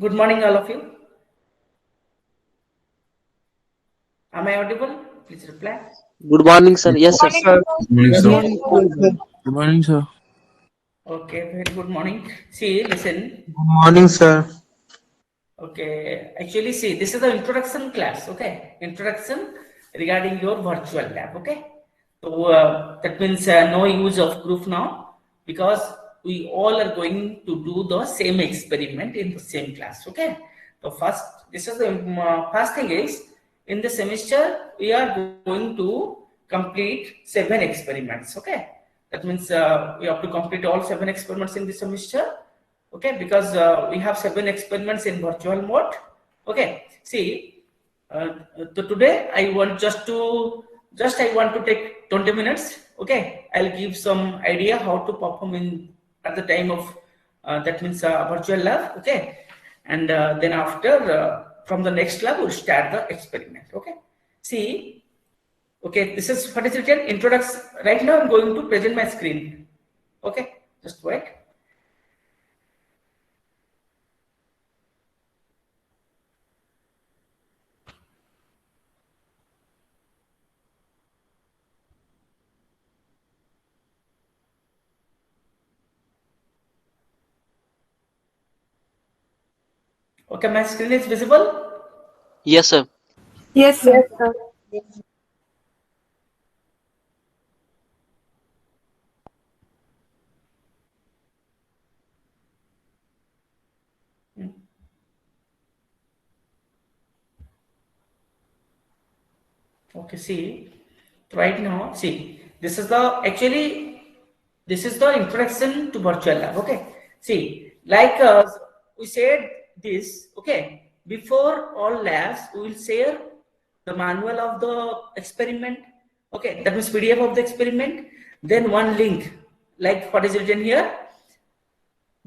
Good morning, all of you. Am I audible? Please reply. Good morning, sir. Yes, sir. Sir, Good morning, good sir. morning, sir. Good morning, sir. Okay, very good morning. See, listen. Good morning, sir. Okay, actually, see, this is the introduction class. Okay, introduction regarding your virtual lab. Okay, so that means no use of group now because we all are going to do the same experiment in the same class. Okay, so first, this is the first thing is in the semester we are going to complete 7 experiments. Okay, that means we have to complete all 7 experiments in the semester. Okay, because we have 7 experiments in virtual mode. Okay, see, today I want I want to take 20 minutes. Okay, I'll give some idea how to perform in at the time of that means virtual lab. Okay, and then after from the next lab we'll start the experiment. Okay, see, okay, this is what is written introduction. Right now I'm going to present my screen. Okay, just wait. Okay, my screen is visible. Yes, sir. Yes, sir. Yes, sir. Okay, see, right now, see, this is the actually this is the introduction to virtual lab. Okay, see, like we said this. Okay, before all labs, we will share the manual of the experiment. Okay, that means PDF of the experiment. Then one link, like what is written here,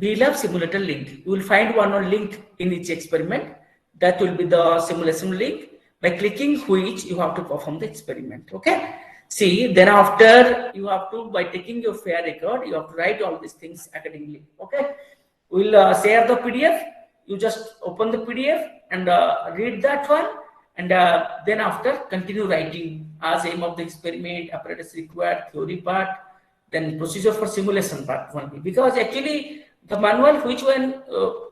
VLab simulator link. You will find one link in each experiment. That will be the simulation link, by clicking which you have to perform the experiment. Okay. See, then after you have to, by taking your fair record, you have to write all these things accordingly. Okay. We'll share the PDF. You just open the PDF and read that one, and then after continue writing as aim of the experiment, apparatus required, theory part, then procedure for simulation part only. Because actually the manual which one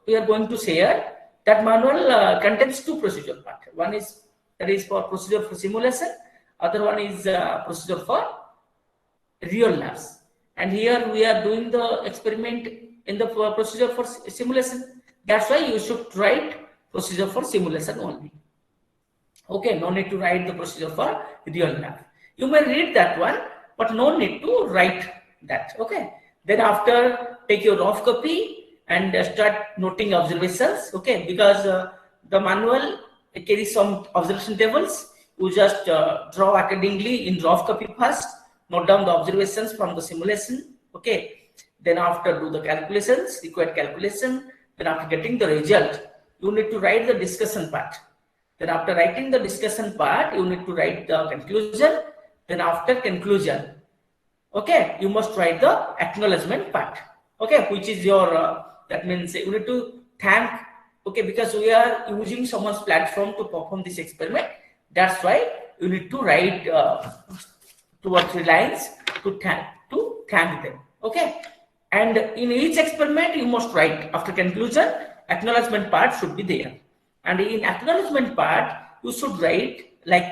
we are going to share, that manual contains 2 procedure part. One is that is for procedure for simulation, other one is procedure for real labs. And here we are doing the experiment in the procedure for simulation. That's why you should write procedure for simulation only. Okay, no need to write the procedure for real lab. You may read that one, but no need to write that. Okay, then after take your rough copy and start noting observations. Okay, because the manual carries some observation tables. You just draw accordingly in rough copy first, note down the observations from the simulation. Okay, then after do the calculations, required calculation. Then after getting the result, you need to write the discussion part. Then after writing the discussion part, you need to write the conclusion. Then after conclusion, okay, you must write the acknowledgement part. Okay, which is your, that means you need to thank, okay, because we are using someone's platform to perform this experiment. That's why you need to write 2 or 3 lines to thank them. Okay, and in each experiment you must write after conclusion, acknowledgement part should be there. And in acknowledgement part, you should write like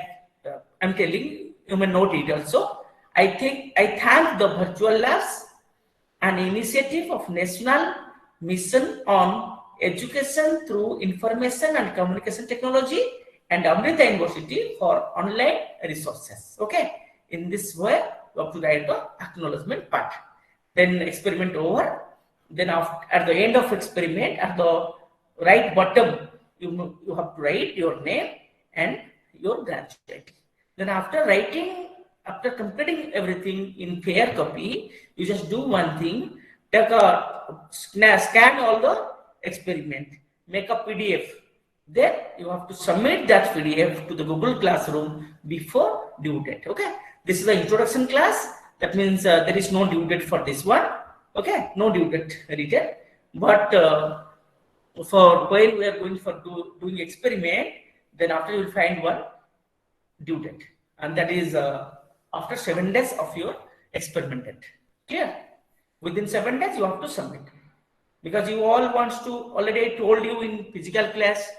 I'm telling you may note it also. I thank the virtual labs, an initiative of National Mission on Education through Information and Communication Technology and Amrita University for online resources. Okay, in this way you have to write the acknowledgement part. Then experiment over. Then after, at the end of experiment, at the right bottom, you have to write your name and your graduate. Then after writing, after completing everything in fair copy, you just do one thing: take a scan all the experiment, make a PDF. Then you have to submit that PDF to the Google Classroom before due date. Okay, this is the introduction class. That means there is no due date for this one. Okay, no due date written, but for when we are going for doing experiment, then after you will find one due date, and that is after 7 days of your experiment date. Clear? Within 7 days you have to submit, because you all wants to, already I told you in physical class,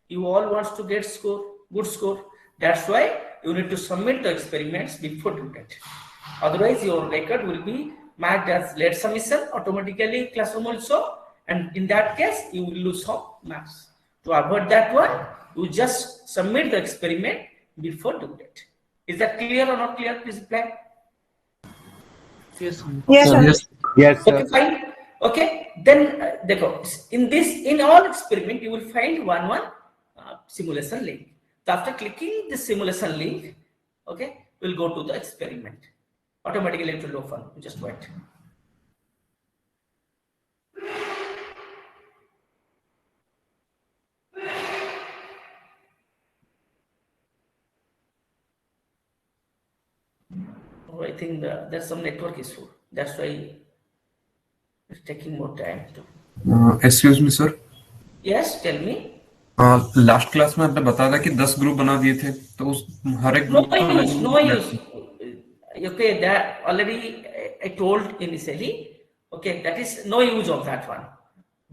you all wants to get good score. That's why you need to submit the experiments before due date. Otherwise your record will be marked as late submission automatically classroom also, and in that case you will lose some marks. To avoid that one, you just submit the experiment before due date. Is that clear or not clear? Please reply. Yes. Yes, sir. Yes. Yes, sir. Okay, fine. Okay, then in all experiment you will find one simulation link. So after clicking the simulation link, okay, we'll go to the experiment. Automatically it will open. Just wait. Oh, I think there's some network issue. That's why it's taking more time to. Excuse me, sir. Yes, tell me. Last class में आपने बताया था कि 10 group बना दिए थे, तो उस हर एक No ग्रुप का use, no अलग use. Okay, that already I told initially. Okay, that is no use of that one,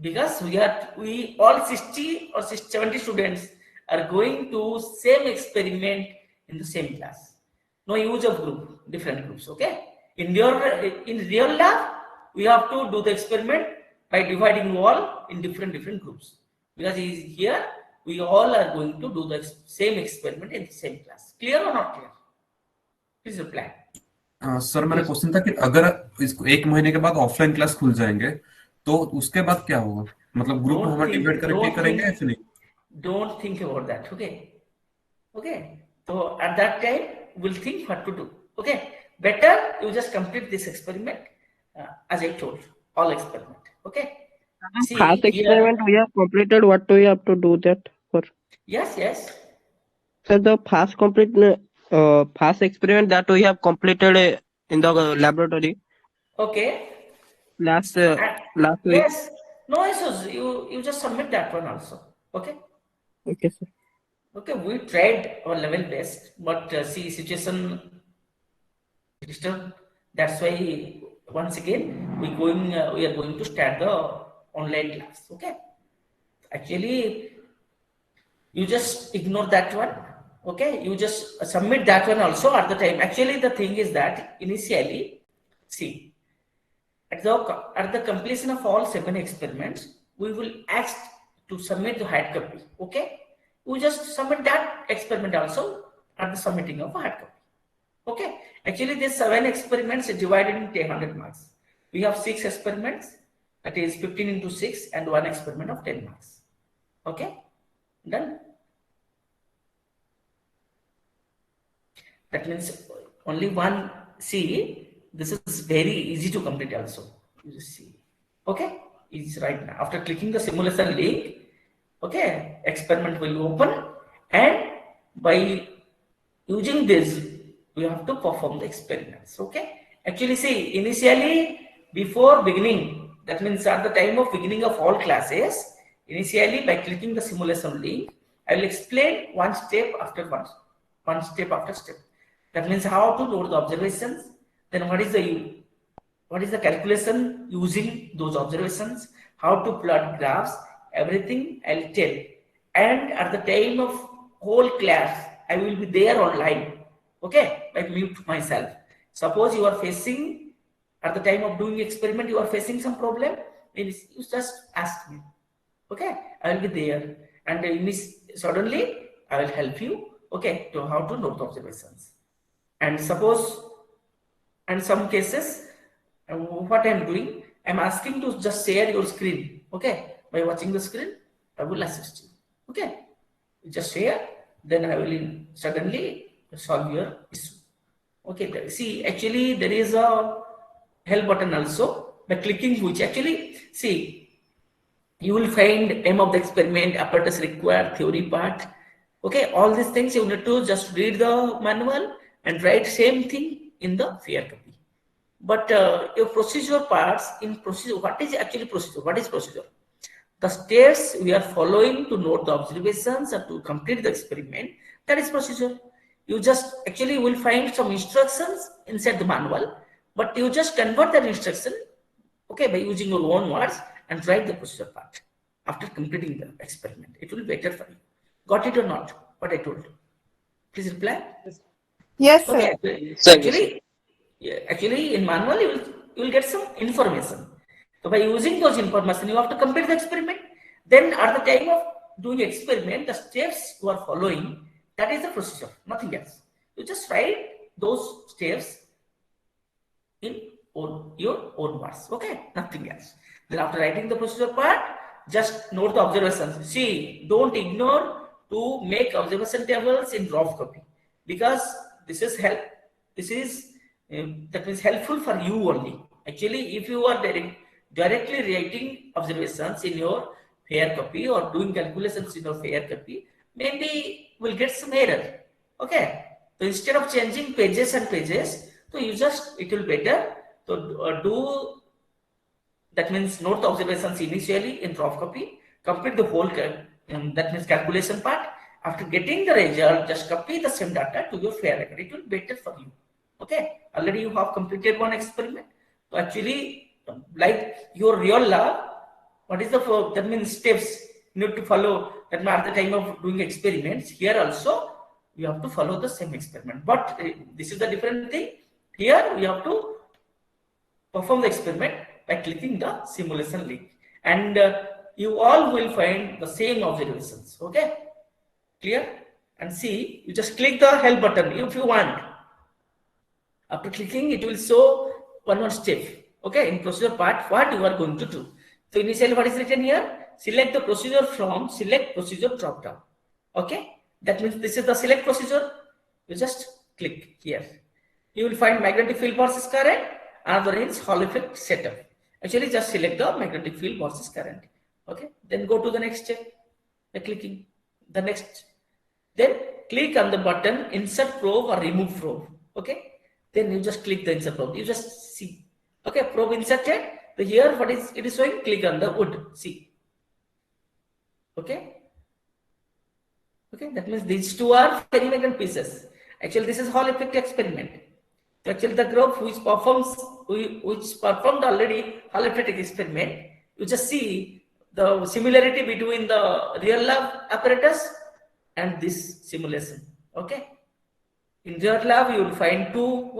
because we all 60 or 70 students are going to same experiment in the same class. No use of different groups. Okay, in real lab we have to do the experiment by dividing all in different groups, because here we all are going to do the same experiment in the same class. Clear or not clear? Please reply. Sir मेरा question था कि अगर इसको 1 महीने के बाद offline class खुल जाएंगे तो उसके बाद क्या होगा, मतलब ग्रुप में हमें डिवाइड करके करेंगे या फिर नहीं? Don't think about that. Okay. So at that time we'll think what to do. Okay, better you just complete this experiment as I told, all experiment. Okay. See, Past here- experiment we have completed. What do we have to do that for? Yes. Sir, the past experiment that we have completed in the laboratory Okay. last And- week. Yes. No issues. You just submit that one also. Okay. Okay, sir. Okay, we tried our level best, but see, situation disturbed. That's why once again we are going to start the online class. Okay. Actually, you just ignore that one. Okay, you just submit that one also at the time. Actually, the thing is that initially, see, at the completion of all 7 experiments, we will ask to submit the hard copy. Okay, we just submit that experiment also at the submitting of a hard copy. Okay, actually these 7 experiments are divided into 100 marks. We have 6 experiments, that is 15 into 6, and 1 experiment of 10 marks. Okay, done. That means only one. See, this is very easy to complete also. You just see. Okay, it's right now. After clicking the simulation link, okay, experiment will open, and by using this, we have to perform the experiments. Okay, actually, see, initially before beginning, that means at the time of beginning of all classes, initially by clicking the simulation link, I will explain one step after one step after step. That means how to load the observations, then what is the calculation using those observations, how to plot graphs, everything I'll tell. And at the time of whole class, I will be there online. Okay, I mute myself. Suppose you are facing, at the time of doing experiment, you are facing some problem, maybe you just ask me. Okay, I will be there, and suddenly I will help you. Okay, to how to note the observations. And suppose, and some cases, what I am doing, I am asking to just share your screen. Okay, by watching the screen, I will assist you. Okay, you just share, then I will suddenly solve your issue. Okay, see, actually there is a help button also, by clicking which actually, see, you will find aim of the experiment, apparatus required, theory part. Okay, all these things you need to just read the manual and write same thing in the fair copy. But your procedure parts, in procedure, what is actually procedure? What is procedure? the steps we are following to note the observations and to complete the experiment, that is procedure. You just actually will find some instructions inside the manual, but you just convert that instruction, okay, by using your own words and write the procedure part after completing the experiment. It will be better for you. Got it or not? What I told you. Please reply. Yes, sir. Okay. Sir, Actually, in manual you will get some information. So by using those information, you have to complete the experiment. Then at the time of doing experiment, the steps you are following, that is the procedure, nothing else. You just write those steps in your own words, okay, nothing else. Then after writing the procedure part, just note the observations. See, don't ignore to make observation tables in rough copy, because this is that means helpful for you only. Actually, if you are directly writing observations in your fair copy or doing calculations in your fair copy, maybe we'll get some error. Okay, so instead of changing pages and pages, so you just, it will better to do, that means note the observations initially in rough copy, complete the whole that means calculation part. After getting the result, just copy the same data to your fair record. It will be better for you. Okay, already you have completed one experiment. So actually, like your real lab, what is the, that means steps you need to follow, that means at the time of doing experiments, here also you have to follow the same experiment. But this is the different thing. Here we have to perform the experiment by clicking the simulation link, and you all will find the same observations. Okay, clear? And see, you just click the help button if you want. After clicking, it will show one step. Okay, in procedure part, what you are going to do. So initially, what is written here? Select the procedure from select procedure drop down. Okay, that means this is the select procedure. You just click here. You will find magnetic field versus current. Another is Hall effect setup. Actually, just select the magnetic field versus current. Okay, then go to the next step by clicking the next. Then click on the button insert probe or remove probe. Okay, then you just click the insert probe. You just see. Okay, probe inserted. So here, what is it is showing? Click on the wood. See. Okay. Okay, that means these two are ferromagnet pieces. Actually, this is Hall effect experiment. So actually, the group which performed already Hall effect experiment, you just see the similarity between the real lab apparatus and this simulation. Okay. In real lab, you will find two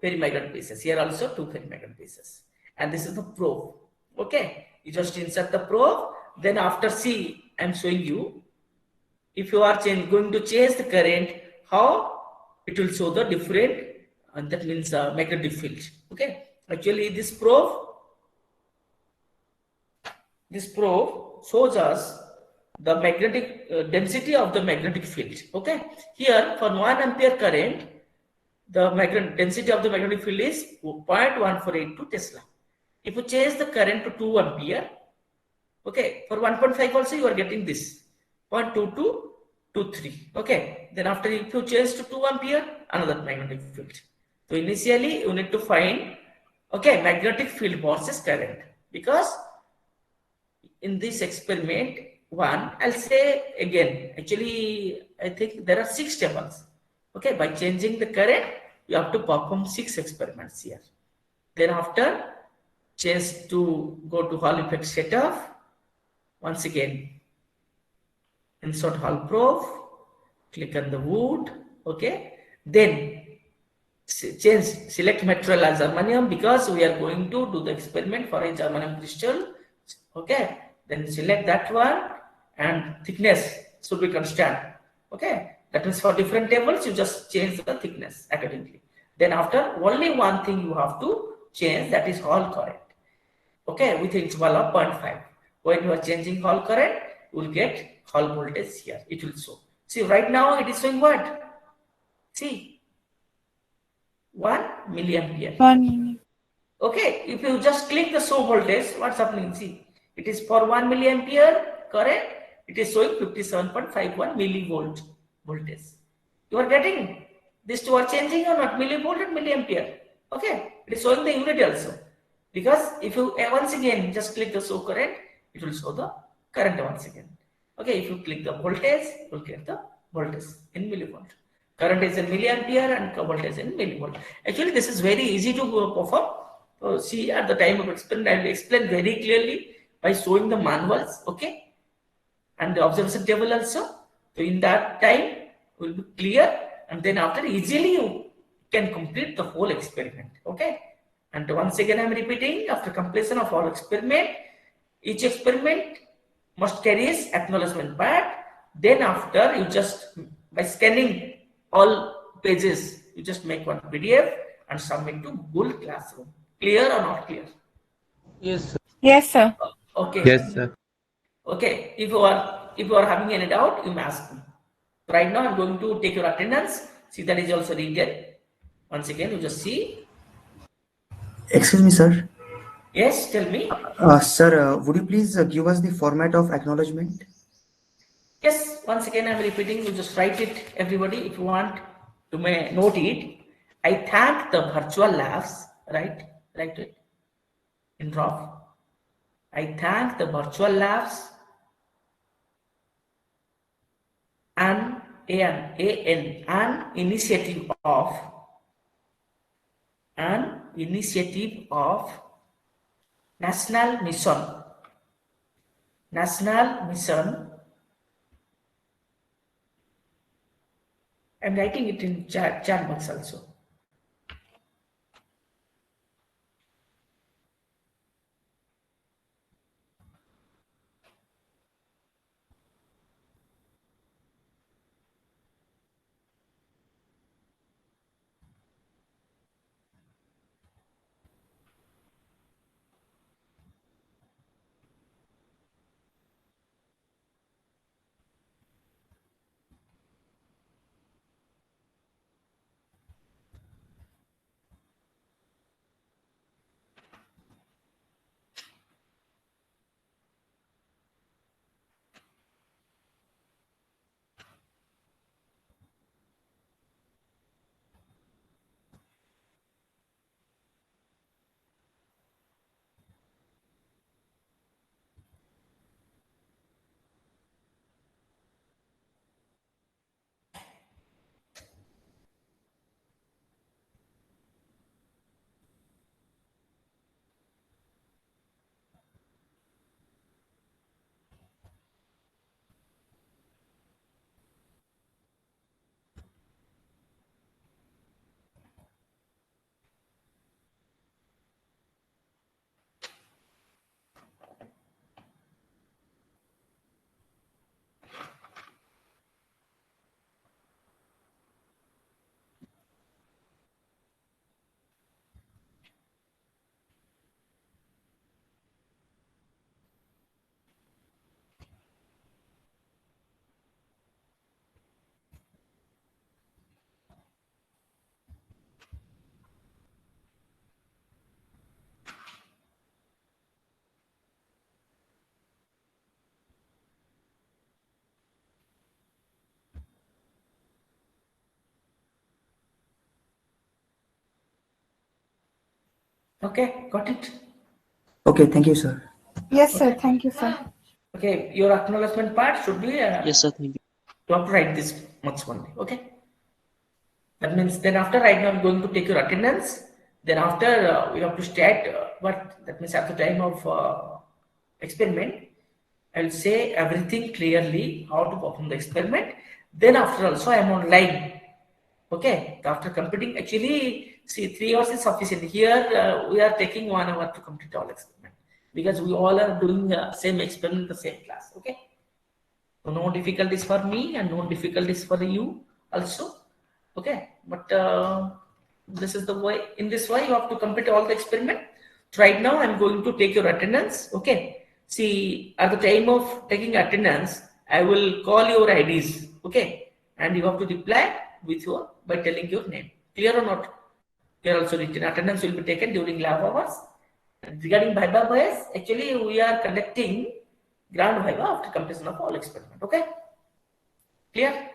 ferromagnet pieces. Here also two ferromagnet pieces. And this is the probe. Okay. You just insert the probe. Then after see, I'm showing you, if you are going to change the current, how it will show the different, that means magnetic field. Okay. Actually, this probe shows us the magnetic density of the magnetic field. Okay. Here, for 1 ampere current, the density of the magnetic field is 0.148 Tesla. If you change the current to 2 ampere, okay, for 1.5 also you are getting this 0.2223. Okay, then after if you change to 2 ampere, another magnetic field. So initially you need to find, okay, magnetic field versus current, because in this experiment one, I'll say again, actually I think there are 6 tables. Okay, by changing the current, you have to perform 6 experiments here. Then after, change to go to Hall effect setup. Once again, insert Hall probe, click on the wood. Okay, then select material as germanium, because we are going to do the experiment for a germanium crystal. Okay, then select that one, and thickness should be constant. Okay, that means for different tables you just change the thickness accordingly. Then after, only one thing you have to change, that is Hall current. Okay, with interval of 0.5. When you are changing Hall current, you will get Hall voltage here. It will show. See, right now it is showing what? See, 1 milliampere. 1 minute. Okay, if you just click the show voltage, what's happening? See, it is for 1 milliampere current, it is showing 57.51 millivolt voltage. You are getting these two are changing or not? Millivolt and milliampere. Okay, it is showing the unit also. Because if you once again just click the show current, it will show the current once again. Okay, if you click the voltage, you will get the voltage in millivolt. Current is in milliampere and voltage in millivolt. Actually, this is very easy to perform. See, at the time of experiment, I will explain very clearly by showing the manuals, okay, and the observation table also. So in that time will be clear, and then after easily you can complete the whole experiment, okay. And once again, I am repeating, after completion of all experiment, each experiment must carry its acknowledgement pad. Then after, you just, by scanning all pages, you just make one PDF and submit to Google Classroom. Clear or not clear? Yes, sir. Yes, sir. Okay. Yes, sir. Okay. If you are having any doubt, you may ask me. Right now, I'm going to take your attendance. See, that is also written. Once again, you just see. Excuse me, sir. Yes, tell me. Sir, would you please give us the format of acknowledgement? Yes, once again, I'm repeating. You just write it, everybody. If you want, you may note it. I thank the virtual labs, right? Write it in drop. I thank the virtual labs and an initiative of National Mission. I'm writing it in chat box also. Okay, got it. Okay, thank you, sir. Yes, sir. Thank you, sir. Okay, your acknowledgement part should be. Yes, sir. Thank you. You have to write this much only. Okay. That means then after right now I'm going to take your attendance. Then after we have to start what that means at the time of experiment. I will say everything clearly how to perform the experiment. Then after also I am online. Okay. After completing, actually, see 3 hours is sufficient. Here we are taking 1 hour to complete all experiment because we all are doing same experiment in the same class. Okay. So no difficulties for me and no difficulties for you also. Okay, but this is the way. In this way, you have to complete all the experiment. So right now, I'm going to take your attendance. Okay. See, at the time of taking attendance, I will call your IDs. Okay, and you have to reply with your by telling your name. Clear or not? Here also written attendance will be taken during lab hours. And regarding Viva bias, actually we are conducting grand Viva after completion of all experiment. Okay, clear?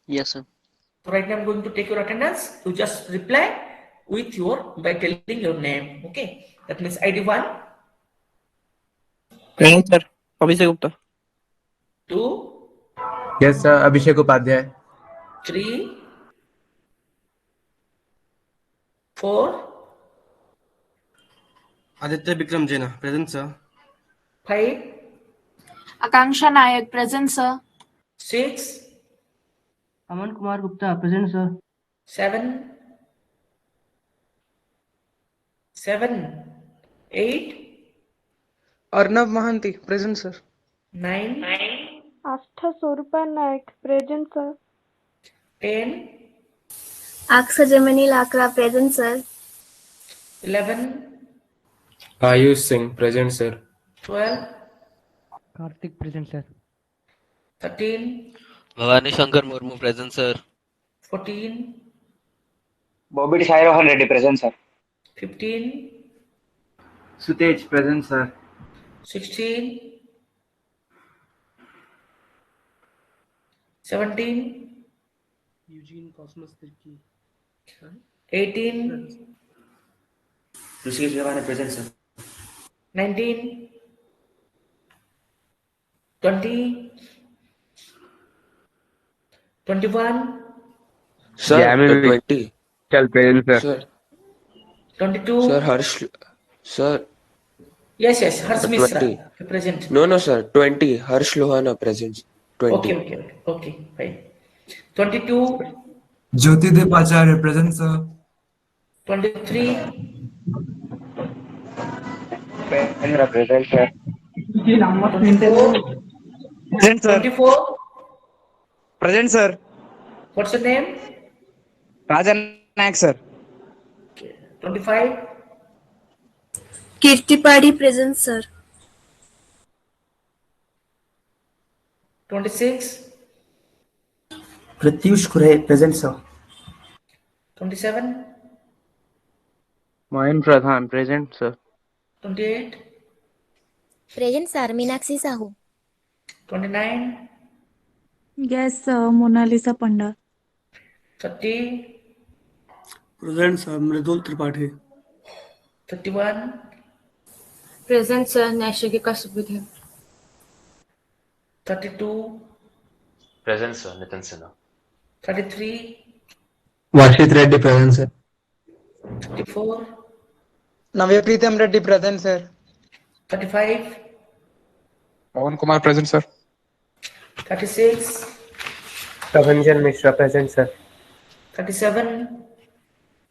Yes, sir. So right now I'm going to take your attendance. You just reply by telling your name. Okay, that means ID 1, present sir Abhishek Gupta 2, yes sir, Abhishek Upadhyay. 3, 4, Aditya Vikram Jena present sir 5, Akanksha Nayak, present, sir. 6, Aman Kumar Gupta present sir 7, 8, Arnab Mahanty present sir 9, Astha Swarupa Nayak present sir 10, Aksa Gemini Lakra present sir 11, Ayush Singh present sir. 12, Kartik present sir 13, Bhavani Shankar Murmu present sir. 14, Bobby Shahrukh Reddy present sir. 15, Sutej, present, sir. 16, 17, Eugene Cosmos Tirkey 18, Rishikesh Gavane, present, sir. 19, 20, 21, sir Jamie 20 चल present sir. 22. Sir Harsh sir Yes, Harsh Mishra 20 present. No sir 20 Harsh Lohana present 20 Okay, fine. 22, Jyotidev Acharya present sir. 23, present sir. 24, present sir 24. Present sir What's your name? Rajan Nayak sir 25, Kirti Padi present sir 26, Pratyush Khurhe, present, sir. 27, Moin Pradhan present sir 28, present sir Meenakshi Sahu 29, Yes, sir. Mona Lisa Panda. 30, present sir Mridul Tripathi 31, present sir Naishika Subudhe 32, present sir Nitin Sinha. 33, Varshit Reddy present sir. 34, Navya Pritam Reddy present sir 35, Pawan Kumar present sir. 36, Prabhanjan Mishra present sir. 37,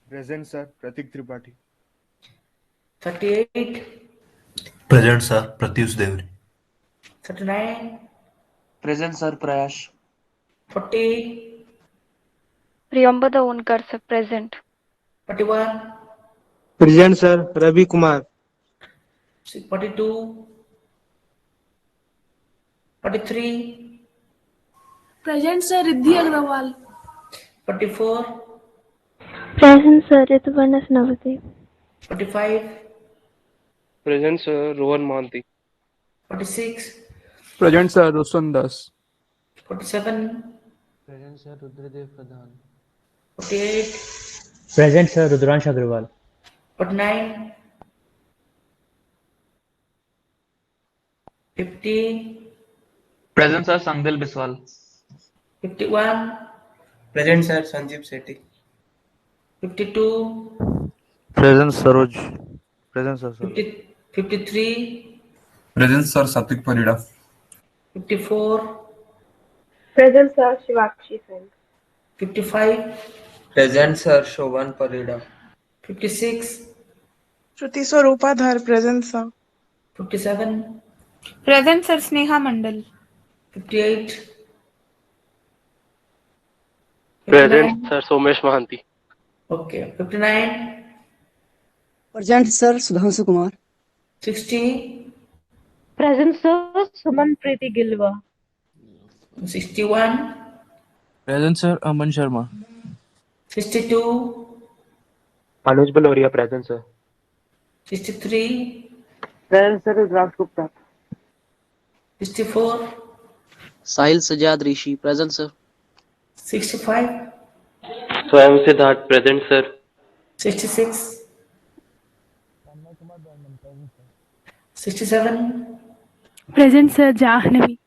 present sir Pratik Tripathi 38, present sir Pratyush Deori. 39, present sir Prayas 40, Priyamba Dawonkar sir present 41, present sir Ravi Kumar 42, 43, present sir Riddhi Agrawal 44, present sir Rituparna Navati 45, present sir Rohan Mahanty 46, present sir Roshan Das 47, present sir Rudradev Pradhan 48, present sir Rudransh Agarwal 49, 50, present sir Sangdil Biswal 51, present sir Sanjeev Sethi 52, present Saroj present sir 50, 53, present sir Satvik Parida. 54, present sir Shivakshi Singh 55, present sir Shobhan Parida 56, Shruti Swarupadhar, present, sir. 57, Present, sir. Sneha Mandal. 58, present 59, sir Somesh Mahanty okay, 59, present sir Sudhanshu Kumar 60, present sir Suman Preeti Gilwa 61, present sir Aman Sharma 62, Anuj Baloria present sir. 63, present sir Rudraksh Gupta 64, Sahil Sajad Rishi present sir. 65, Swayam Siddharth present sir 66, 67, Present, sir. Jahnavi.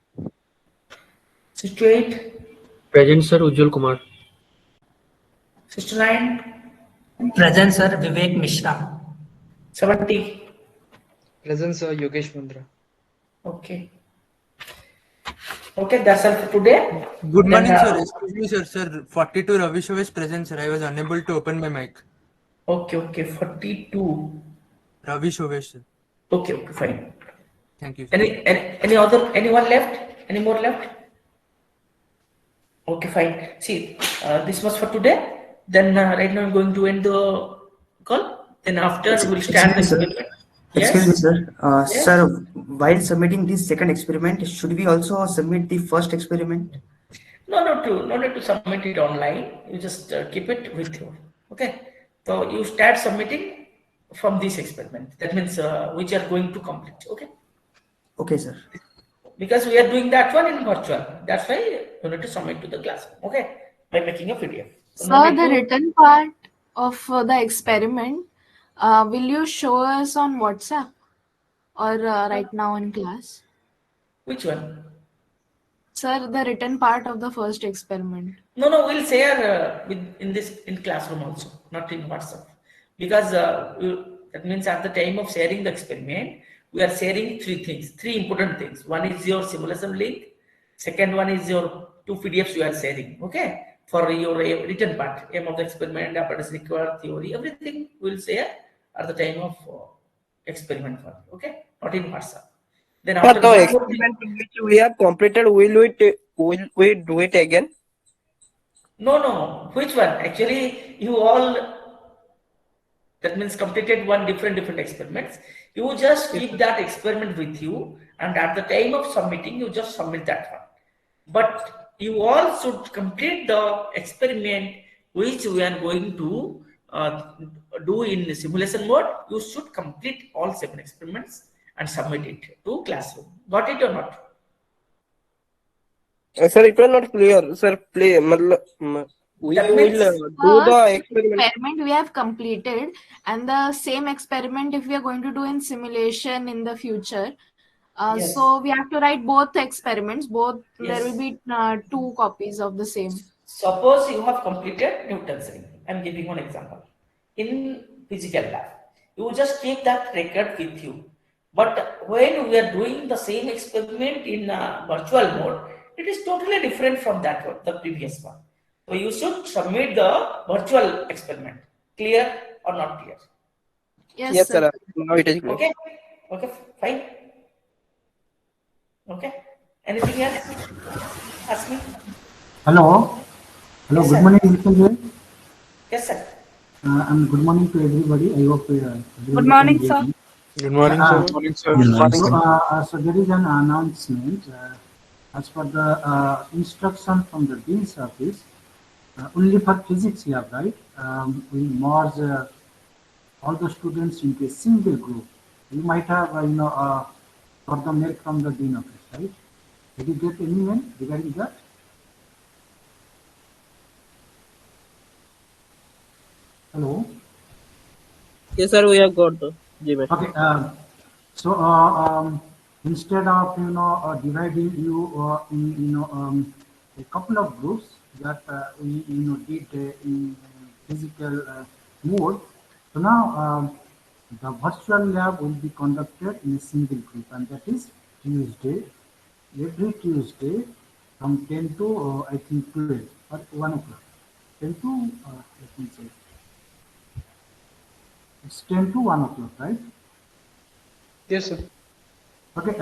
68, Present, sir. Ujjwal Kumar. 69, Present, sir. Vivek Mishra. 70. Present, sir. Yogesh Mundra. Okay. Okay, that's all for today. Good Then, morning, sir. Excuse me, sir. Sir, 42 Ravi Show is present, sir. I was unable to open my mic. Okay, 42. Ravi Shovesh, sir. Okay, fine. Thank you, sir. Anyone left? Any more left? Okay, fine. See, this was for today. Then right now I'm going to end the call. Then after we'll start the Excuse me, experiment. Excuse me, Yes. sir. Yes. Sir, while submitting this second experiment, should we also submit the first experiment? No need to submit it online. You just keep it with you. Okay. So you start submitting from this experiment. That means which are going to complete. Okay. Okay, sir. Because we are doing that one in virtual. That's why you need to submit to the classroom. Okay. By making a PDF. So no Sir, need the to- written part of the experiment, will you show us on WhatsApp or right now in class? Which one? Sir, the written part of the first experiment. No, we'll share in classroom also, not in WhatsApp, because that means at the time of sharing the experiment, we are sharing three important things. One is your simulation link. Second one is your two PDFs you are sharing. Okay, for your written part, aim of the experiment, apparatus required, theory, everything we'll share at the time of experiment one. Okay, not in WhatsApp. Then Sir, after the one more thing. experiment which we have completed, will we do it again? No. Which one? Actually, you all, that means completed one different experiments. You just keep that experiment with you, and at the time of submitting, you just submit that one. But you all should complete the experiment which we are going to do in simulation mode. You should complete all 7 experiments and submit it to classroom. Got it or not? Sir, it was not clear. Sir, we That will means- do the experiment. Experiment we have completed, and the same experiment if we are going to do in simulation in the future. Yes. So we have to write both experiments. There Yes. will be 2 copies of the same. Suppose you have completed Newton's ring. I'm giving one example. In physical lab, you just keep that record with you. But when we are doing the same experiment in virtual mode, it is totally different from that one, the previous one. So you should submit the virtual experiment. Clear or not clear? Yes, sir. Now it is clear. Okay, fine. Okay. Anything else? Ask me. Hello. Yes, Good sir. morning, Mr. Jay. Yes, sir. And good morning to everybody. I hope Good morning, sir. Good morning, sir. Good morning, sir. So there is an announcement. As per the instruction from the Dean's office, only for physics here, right? We merge all the students into a single group. You might have, for the mail from the Dean office, right? Did you get any mail regarding that? Hello. Yes, sir, we have got the Gmail. Okay. So instead of dividing you in a couple of groups that we did in physical mode, so now the virtual lab will be conducted in a single group, and that is Tuesday, every Tuesday from 10 to I think 12 or 1 o'clock. 10 to let me say. It's 10 to 1 o'clock, right? Yes, sir. Okay,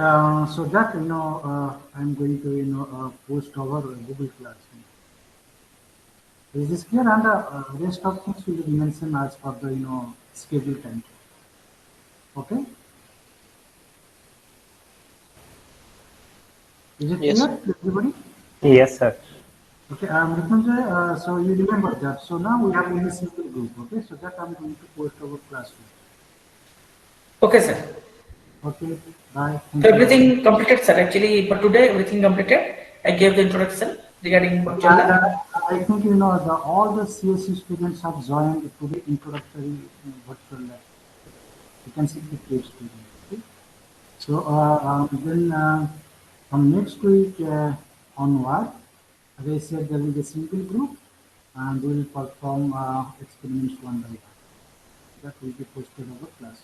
so that I'm going to post our Google Classroom. Is this clear? And the rest of things will be mentioned as per the schedule time. Okay. Is it Yes, clear to everybody? Yes, sir. Okay, Mrityunjay, so you remember that. So now we have only single group. Okay, so that I'm going to post our classroom. Okay, sir. Okay, bye. Thank So you. everything completed, sir. Actually, for today, everything completed. I gave the introduction regarding virtual And lab. I think all the CSE students have joined today introductory virtual lab. You can see the page students. Okay? So then from next week onward, as I said, there will be a simple group and we will perform experiments one by one. That will be posted over class.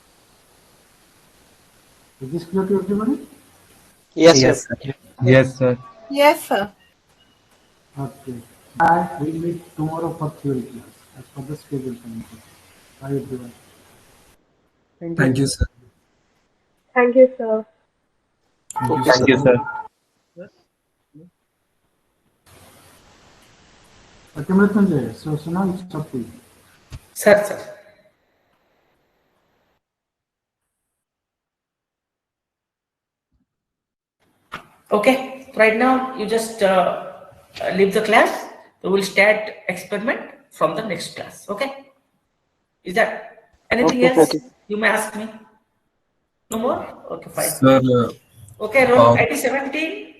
Is this clear to everybody? Yes, sir. Yes, sir. Yes, sir. Yes, sir. Okay. Bye. We'll meet tomorrow for theory class as per the schedule committee. Bye everyone. Thank you, sir. Thank you, sir. Thank you, sir. Okay, Mrityunjay. So now it's up to you. Sir. Okay, right now you just leave the class. We will start experiment from the next class. Okay? Is that anything else Okay. you may ask me? No more? Okay, fine. Sir, Okay, roll ID 17.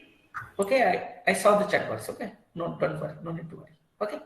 Okay, I saw the chat box. Okay, no, don't worry, no need to worry. Okay.